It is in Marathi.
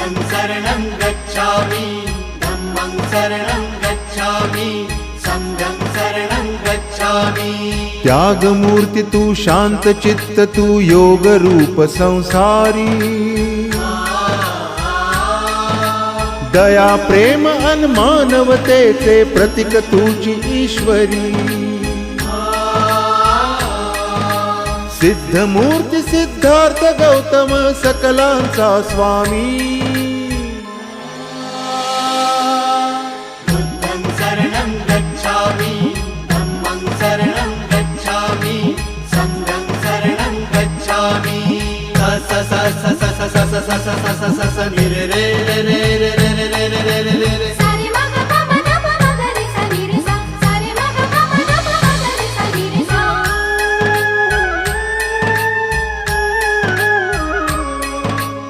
बुद्धं शरणं गच्छामि धम्मं शरणं गच्छामि संघं शरणं गच्छामि। त्याग मूर्ति तू शांत चित्त तू योग रूप संसारी दया प्रेम अन मानवतेचे प्रतीक तुझी ईश्वरी सिद्ध मूर्ति सिद्धार्थ गौतम सकलांचा स्वामी बुद्धं शरणं गच्छामि धम्मं शरणं गच्छामि संघं शरणं गच्छामि। स स स स स स स स स स स स नि रे